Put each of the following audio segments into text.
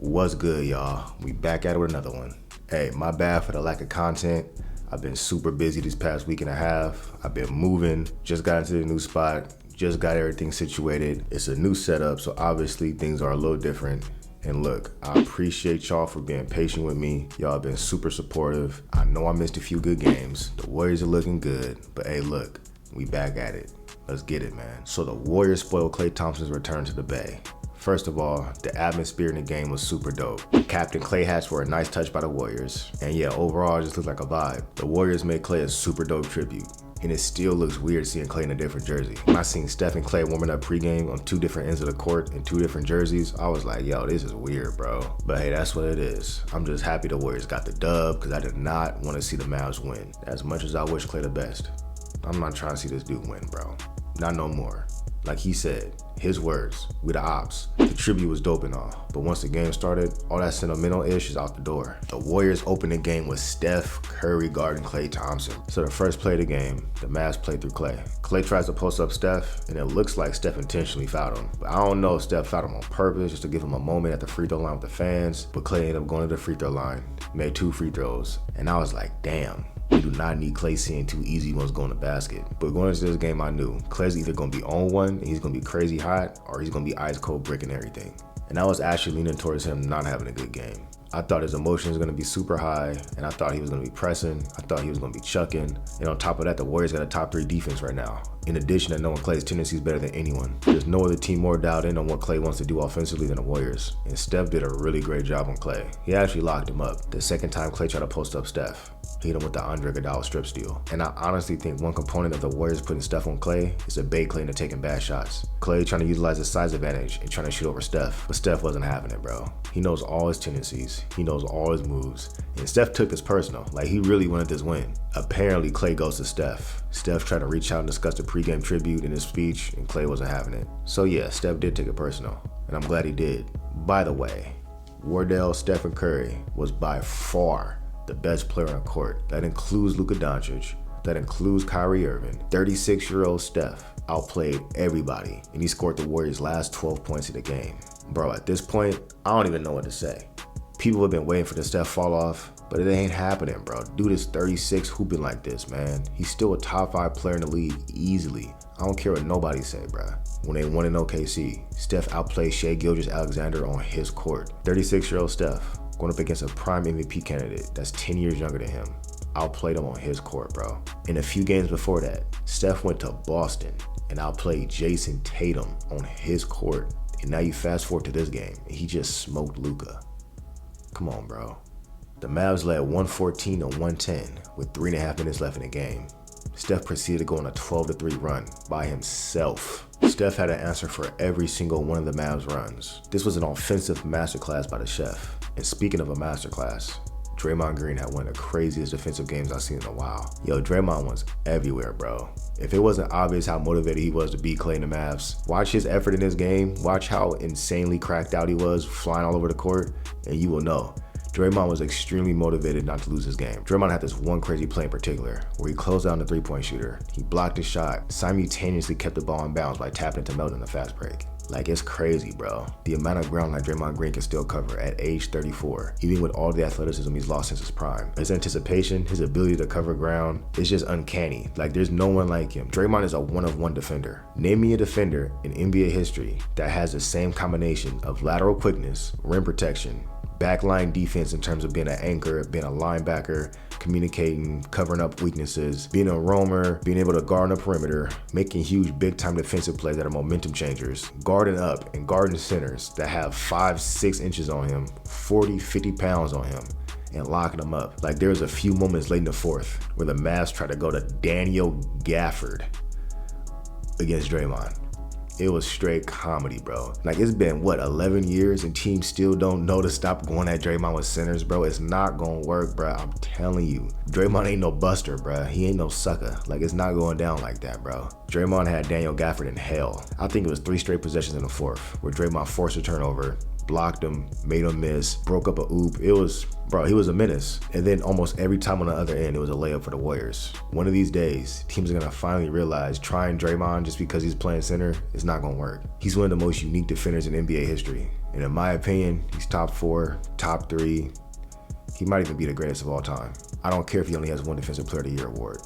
What's good, y'all? We back at it with another one. Hey, my bad for the lack of content. I've been super busy this past week and a half. I've been moving, just got into the new spot, just got everything situated. It's a new setup, so obviously things are a little different. And look, I appreciate y'all for being patient with me. Y'all have been super supportive. I know I missed a few good games. The Warriors are looking good, but hey, look, we back at it. Let's get it, man. So the Warriors spoiled Klay Thompson's return to the Bay. First of all, the atmosphere in the game was super dope. Captain Klay hats were a nice touch by the Warriors. And yeah, overall, it just looked like a vibe. The Warriors made Klay a super dope tribute. And it still looks weird seeing Klay in a different jersey. When I seen Steph and Klay warming up pregame on two different ends of the court in two different jerseys, I was like, yo, this is weird, bro. But hey, that's what it is. I'm just happy the Warriors got the dub because I did not want to see the Mavs win. As much as I wish Klay the best, I'm not trying to see this dude win, bro. Not no more. Like he said, his words, we the ops. The tribute was dope and all, but once the game started, all that sentimental ish is out the door. The Warriors opened the game with Steph Curry guarding Klay Thompson. So the first play of the game, the Mavs played through Klay. Klay tries to post up Steph, and it looks like Steph intentionally fouled him. But I don't know if Steph fouled him on purpose, just to give him a moment at the free throw line with the fans, but Klay ended up going to the free throw line, made 2 free throws, and I was like, damn. We do not need Klay seeing 2 easy ones go in the basket. But going into this game, I knew Klay's either going to be on one and he's going to be crazy hot, or he's going to be ice cold bricking everything. And I was actually leaning towards him not having a good game. I thought his emotions were going to be super high, and I thought he was going to be pressing. I thought he was going to be chucking. And on top of that, the Warriors got a top 3 defense right now. In addition to knowing Klay's tendencies better than anyone. There's no other team more dialed in on what Klay wants to do offensively than the Warriors. And Steph did a really great job on Klay. He actually locked him up. The second time Klay tried to post up Steph, hit him with the Andre Iguodala strip steal. And I honestly think one component of the Warriors putting Steph on Klay is to bait Klay into taking bad shots. Klay trying to utilize his size advantage and trying to shoot over Steph, but Steph wasn't having it, bro. He knows all his tendencies. He knows all his moves. And Steph took this personal. Like, he really wanted this win. Apparently, Klay goes to Steph. Steph tried to reach out and discuss the pregame tribute in his speech, and Klay wasn't having it. So yeah, Steph did take it personal, and I'm glad he did. By the way, Wardell, Steph, and Curry was by far the best player on the court. That includes Luka Doncic. That includes Kyrie Irving. 36-year-old Steph outplayed everybody, and he scored the Warriors' last 12 points of the game. Bro, at this point, I don't even know what to say. People have been waiting for the Steph fall off, but it ain't happening, bro. Dude is 36 hooping like this, man. He's still a top 5 player in the league easily. I don't care what nobody say, bro. When they won in OKC, Steph outplayed Shai Gilgeous-Alexander on his court. 36-year-old Steph going up against a prime MVP candidate that's 10 years younger than him. Outplayed him on his court, bro. In a few games before that, Steph went to Boston and outplayed Jason Tatum on his court. And now you fast forward to this game, and he just smoked Luka. Come on, bro. The Mavs led 114 to 110 with 3.5 minutes left in the game. Steph proceeded to go on a 12-3 run by himself. Steph had an answer for every single one of the Mavs runs. This was an offensive masterclass by the chef. And speaking of a masterclass, Draymond Green had one of the craziest defensive games I've seen in a while. Yo, Draymond was everywhere, bro. If it wasn't obvious how motivated he was to beat Klay and the Mavs, watch his effort in this game, watch how insanely cracked out he was flying all over the court, and you will know. Draymond was extremely motivated not to lose his game. Draymond had this one crazy play in particular where he closed down the 3-point shooter. He blocked his shot, simultaneously kept the ball in bounds by tapping into Melton in the fast break. Like, it's crazy, bro. The amount of ground like Draymond Green can still cover at age 34, even with all the athleticism he's lost since his prime. His anticipation, his ability to cover ground, is just uncanny. Like, there's no one like him. Draymond is a one-of-one defender. Name me a defender in NBA history that has the same combination of lateral quickness, rim protection, backline defense in terms of being an anchor, being a linebacker, communicating, covering up weaknesses, being a roamer, being able to guard on the perimeter, making huge big-time defensive plays that are momentum changers, guarding up and guarding centers that have 5-6 inches on him, 40, 50 pounds on him, and locking them up. Like, there was a few moments late in the fourth where the Mavs tried to go to Daniel Gafford against Draymond. It was straight comedy, bro. Like, it's been, 11 years and teams still don't know to stop going at Draymond with centers, bro. It's not gonna work, bro. I'm telling you. Draymond ain't no buster, bro. He ain't no sucker. Like, it's not going down like that, bro. Draymond had Daniel Gafford in hell. I think it was 3 straight possessions in the fourth where Draymond forced a turnover, blocked him, made him miss, broke up a oop. It was, bro, he was a menace. And then almost every time on the other end, it was a layup for the Warriors. One of these days, teams are gonna finally realize trying Draymond just because he's playing center is not gonna work. He's one of the most unique defenders in NBA history. And in my opinion, he's top 4, top 3. He might even be the greatest of all time. I don't care if he only has one Defensive Player of the Year award.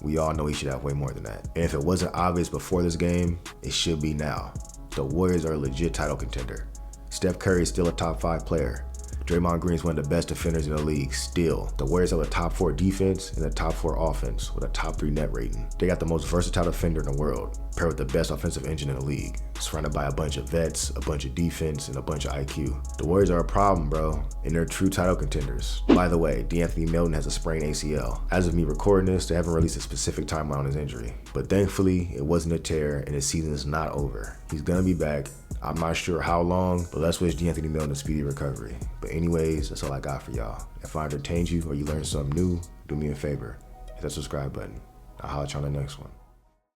We all know he should have way more than that. And if it wasn't obvious before this game, it should be now. The Warriors are a legit title contender. Steph Curry is still a top 5 player. Draymond Green is one of the best defenders in the league still. The Warriors have a top 4 defense and a top 4 offense with a top 3 net rating. They got the most versatile defender in the world, paired with the best offensive engine in the league, surrounded by a bunch of vets, a bunch of defense, and a bunch of IQ. The Warriors are a problem, bro, and they're true title contenders. By the way, De'Anthony Melton has a sprained ACL. As of me recording this, they haven't released a specific timeline on his injury. But thankfully, it wasn't a tear and his season is not over. He's gonna be back. I'm not sure how long, but let's wish De'Anthony Melton a speedy recovery. But anyways, that's all I got for y'all. If I entertained you or you learned something new, do me a favor, hit that subscribe button. I'll holler at you on the next one.